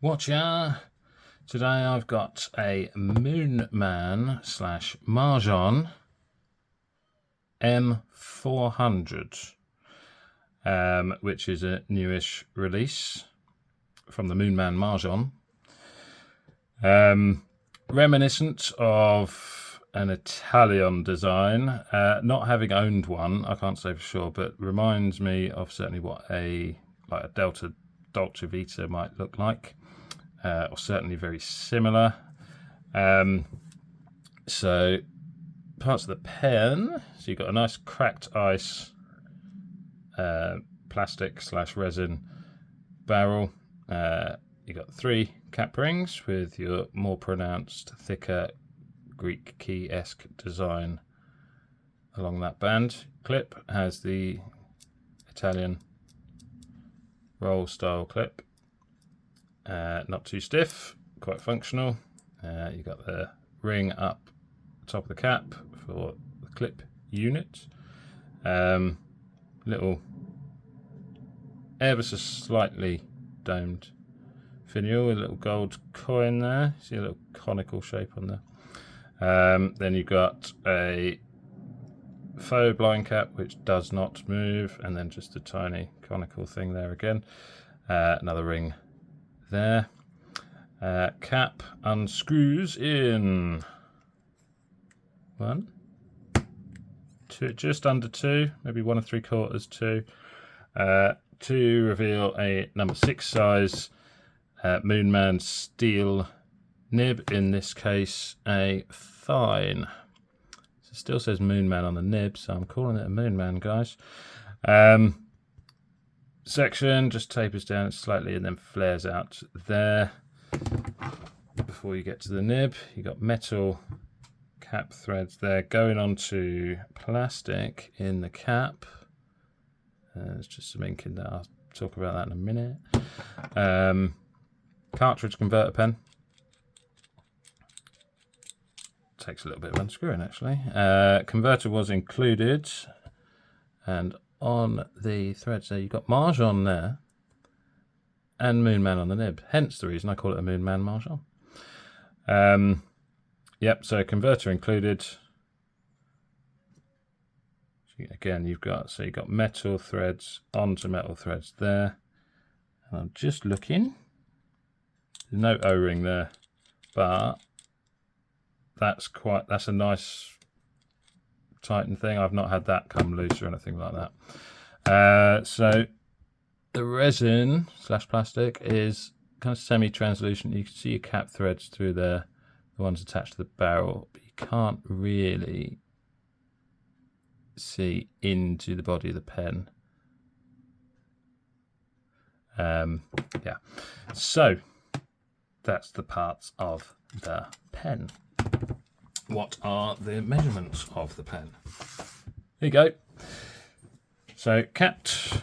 Watcha! Today I've got a Moonman / Majohn M400, which is a newish release from the Moonman Majohn. Reminiscent of an Italian design, not having owned one, I can't say for sure, but reminds me of certainly what a Delta Dolce Vita might look like. Or certainly very similar. So parts of the pen, so you've got a nice cracked ice plastic / resin barrel. You've got 3 cap rings with your more pronounced, thicker Greek key-esque design along that band. Clip has the Italian roll style clip. Not too stiff, quite functional. You've got the ring up the top of the cap for the clip unit. Little ever so slightly domed finial with a little gold coin there. See a little conical shape on there. Then you've got a faux blind cap which does not move, and then just a tiny conical thing there again. Another ring there. Cap unscrews in 1, 2, just under 2, maybe 1 3/4, 2, to reveal a number 6 size Moonman steel nib, in this case a fine. So it still says Moonman on the nib, so I'm calling it a Moonman, guys. Section just tapers down slightly and then flares out there. Before you get to the nib, you got metal cap threads there going onto plastic in the cap. There's just some ink in there. I'll talk about that in a minute. Cartridge converter pen. Takes a little bit of unscrewing actually. Converter was included, and on the threads there, you've got Majohn there and Moonman on the nib. Hence the reason I call it a Moonman Majohn. Yep, so converter included. Again, you've got metal threads onto metal threads there. And I'm just looking. There's no O-ring there, but that's a nice tighten thing. I've not had that come loose or anything like that. So the resin / plastic is kind of semi-translucent. You can see your cap threads through there, the ones attached to the barrel, but you can't really see into the body of the pen. Yeah, so that's the parts of the pen. What are the measurements of the pen? Here you go. So capped,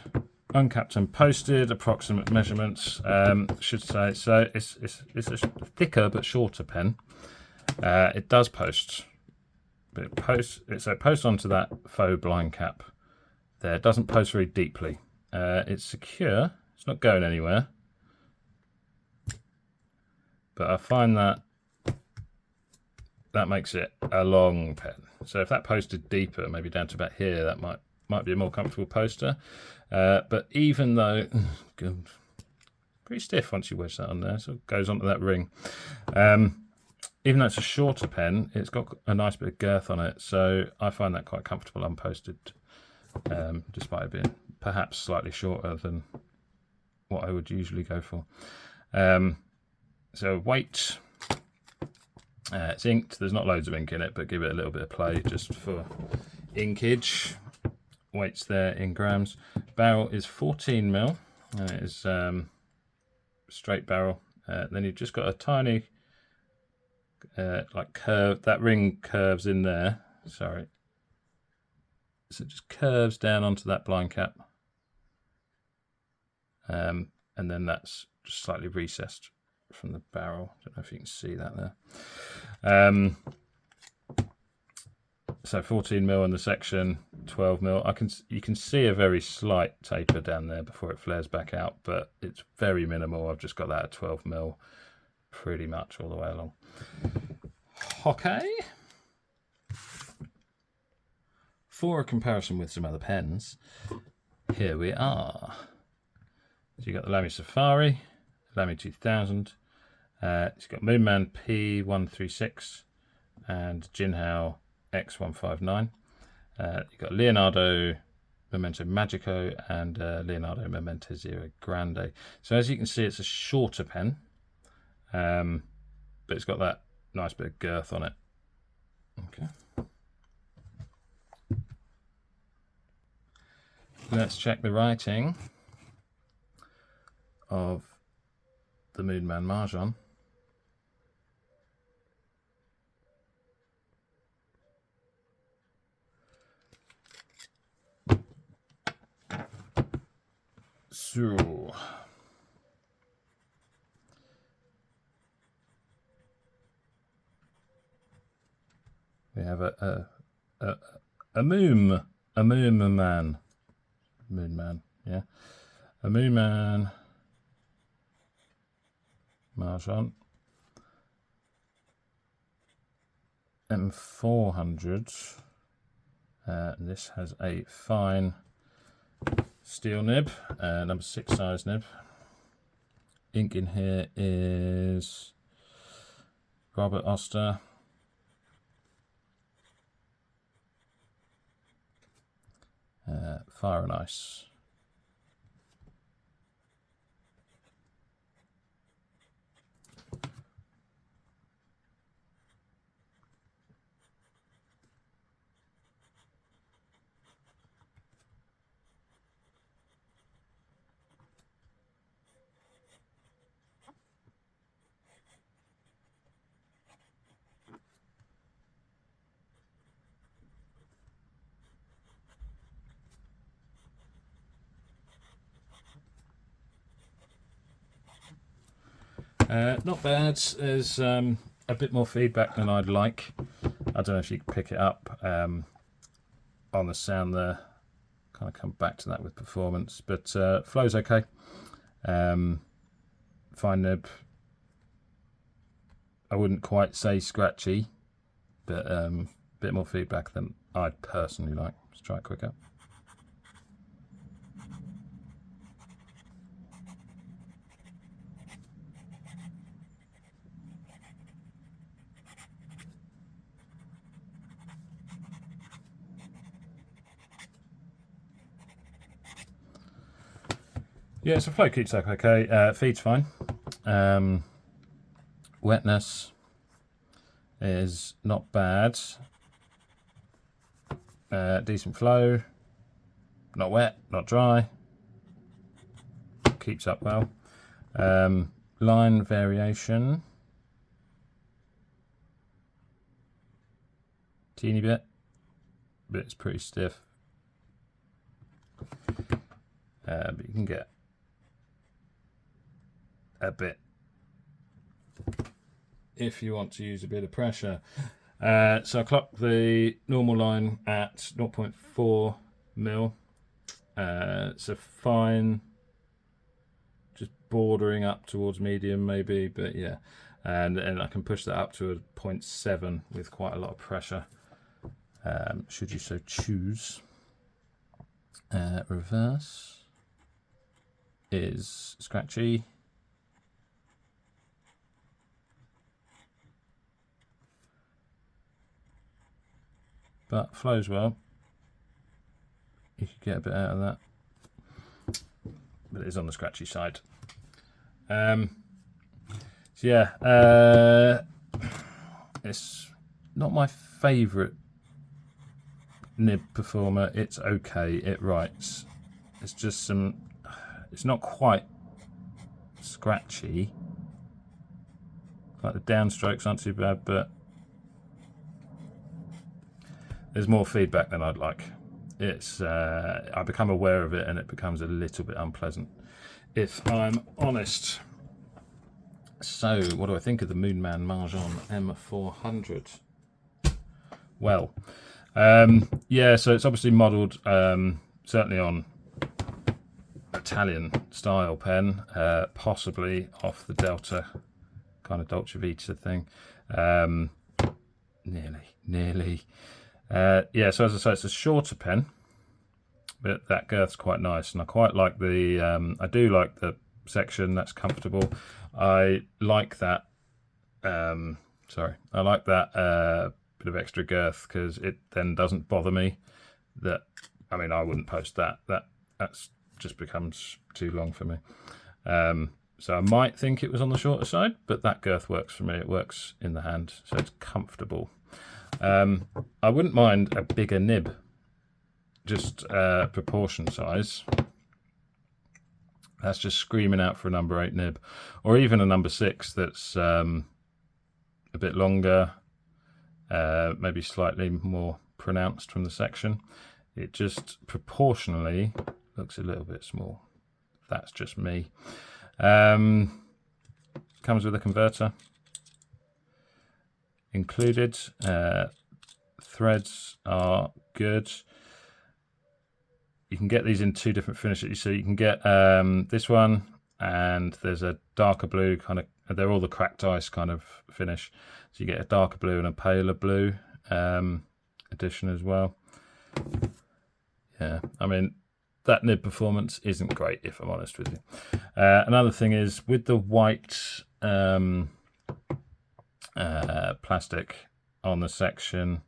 uncapped and posted, approximate measurements, should say. So it's a thicker but shorter pen. It does post, but it posts onto that faux blind cap there. It doesn't post very deeply. It's secure. It's not going anywhere. But I find that makes it a long pen. So if that posted deeper, maybe down to about here, that might be a more comfortable poster. But even though, pretty stiff once you wedge that on there, so it goes onto that ring. Even though it's a shorter pen, it's got a nice bit of girth on it, so I find that quite comfortable unposted, despite it being perhaps slightly shorter than what I would usually go for. So weight, it's inked. There's not loads of ink in it, but give it a little bit of play just for inkage. Weight's there in grams. Barrel is 14mm. It is straight barrel. Then you've just got a tiny curve. That ring curves in there. Sorry. So it just curves down onto that blind cap. And then that's just slightly recessed from the barrel. I don't know if you can see that there. So 14mm in the section, 12mm. You can see a very slight taper down there before it flares back out, but it's very minimal. I've just got that at 12mm pretty much all the way along. Okay. For a comparison with some other pens, here we are. So you've got the Lamy Safari, Lamy 2000, it's got Moonman P136 and Jinhao X159. You've got Leonardo Memento Magico and Leonardo Memento Zero Grande. So as you can see, it's a shorter pen, but it's got that nice bit of girth on it. Okay. Let's check the writing of the Moonman Majohn. So we have a Moonman, yeah, a Moonman Majohn M400. This has a fine steel nib, number 6 size nib. Ink in here is Robert Oster. Fire and Ice. Not bad. There's a bit more feedback than I'd like. I don't know if you can pick it up on the sound there. Kind of come back to that with performance, but flow's okay. Fine nib. I wouldn't quite say scratchy, but a bit more feedback than I'd personally like. Let's try it quicker. Yeah, so flow keeps up okay. Feed's fine. Wetness is not bad. Decent flow. Not wet, not dry. Keeps up well. Line variation. Teeny bit, but it's pretty stiff. But you can get a bit if you want to use a bit of pressure. So I clocked the normal line at 0.4 mil. So fine, just bordering up towards medium maybe, but yeah. And I can push that up to a 0.7 with quite a lot of pressure, should you so choose. Reverse is scratchy. But flows well. You could get a bit out of that, but it is on the scratchy side. So yeah, it's not my favourite nib performer. It's okay, it writes. It's just some, it's not quite scratchy. Like the downstrokes aren't too bad, but there's more feedback than I'd like. It's I become aware of it and it becomes a little bit unpleasant, if I'm honest. So what do I think of the Moonman Majohn M400? Well, Yeah, so it's obviously modelled certainly on Italian style pen, possibly off the Delta kind of Dolce Vita thing. Nearly. Yeah, so as I say, it's a shorter pen, but that girth's quite nice, and I quite like the. I do like the section. That's comfortable. I like that. I like that bit of extra girth because it then doesn't bother me. That, I mean, I wouldn't post that. That's just becomes too long for me. So I might think it was on the shorter side, but that girth works for me. It works in the hand, so it's comfortable. I wouldn't mind a bigger nib, just proportion size. That's just screaming out for a number 8 nib, or even a number 6 that's a bit longer, maybe slightly more pronounced from the section. It just proportionally looks a little bit small. That's just me. Comes with a converter included. Threads are good. You can get these in 2 different finishes. So you can get this one, and there's a darker blue kind of. They're all the cracked ice kind of finish. So you get a darker blue and a paler blue edition as well. Yeah, I mean, that nib performance isn't great, if I'm honest with you. Another thing is with the white plastic on the section,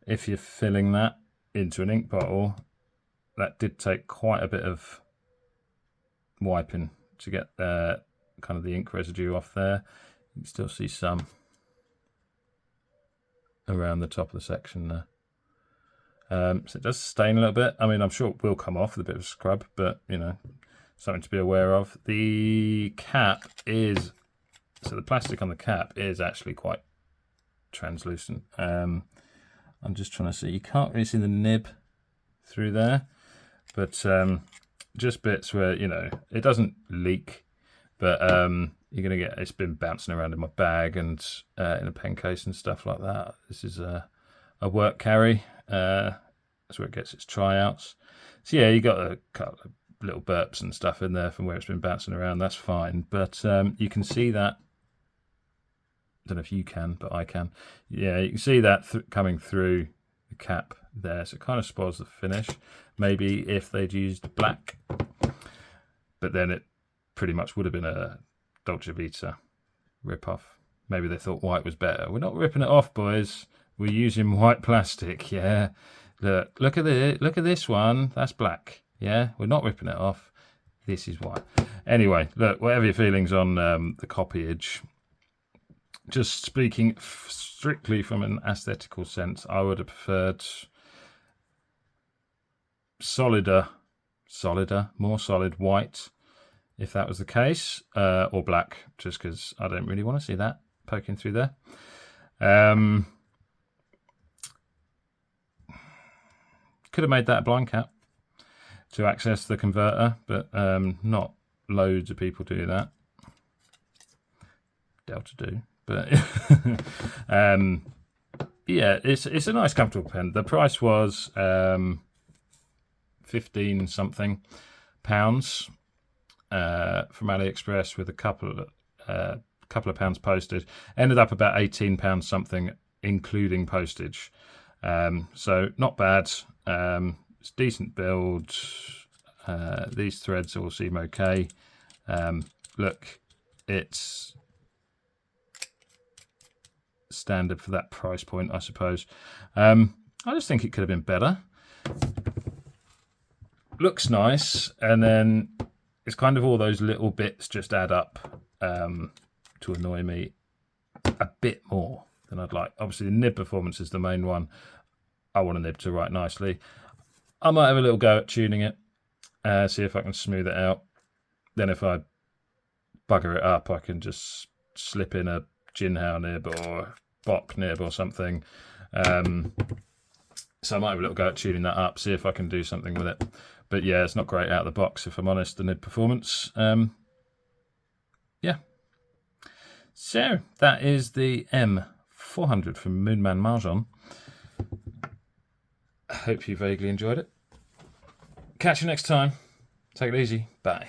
if you're filling that into an ink bottle, that did take quite a bit of wiping to get kind of the ink residue off there. You can still see some around the top of the section there. So it does stain a little bit. I mean, I'm sure it will come off with a bit of a scrub, but, you know, something to be aware of. The cap is, so the plastic on the cap is actually quite translucent. I'm just trying to see, you can't really see the nib through there, but just bits where, you know, it doesn't leak, but you're going to get, it's been bouncing around in my bag and in a pen case and stuff like that. This is a work carry. That's where it gets its tryouts. So yeah, you got a couple of little burps and stuff in there from where it's been bouncing around. That's fine, but you can see that. I don't know if you can, but I can. Yeah, you can see that coming through the cap there. So it kind of spoils the finish. Maybe if they'd used black, but then it pretty much would have been a Dolce Vita rip-off. Maybe they thought white was better. We're not ripping it off, boys. We're using white plastic, yeah. Look at it. Look at this one. That's black. Yeah, we're not ripping it off. This is white. Anyway, look, whatever your feelings on the copyage, just speaking strictly from an aesthetical sense, I would have preferred more solid white, if that was the case, or black, just because I don't really want to see that poking through there. Could have made that a blind cap to access the converter, but not loads of people do that. Delta do, but yeah, it's a nice, comfortable pen. The price was 15 something pounds from AliExpress with a couple of pounds postage. Ended up about £18 something, including postage. So not bad. It's decent build. These threads all seem okay. Look, it's standard for that price point, I suppose. I just think it could have been better. Looks nice, and then it's kind of all those little bits just add up to annoy me a bit more than I'd like. Obviously, the nib performance is the main one. I want a nib to write nicely. I might have a little go at tuning it, see if I can smooth it out. Then if I bugger it up, I can just slip in a Jinhao nib or Bock nib or something. So I might have a little go at tuning that up, see if I can do something with it. But yeah, it's not great out of the box, if I'm honest, the nib performance. Yeah. So that is the M400 from Moonman Majohn. I hope you vaguely enjoyed it. Catch you next time. Take it easy. Bye.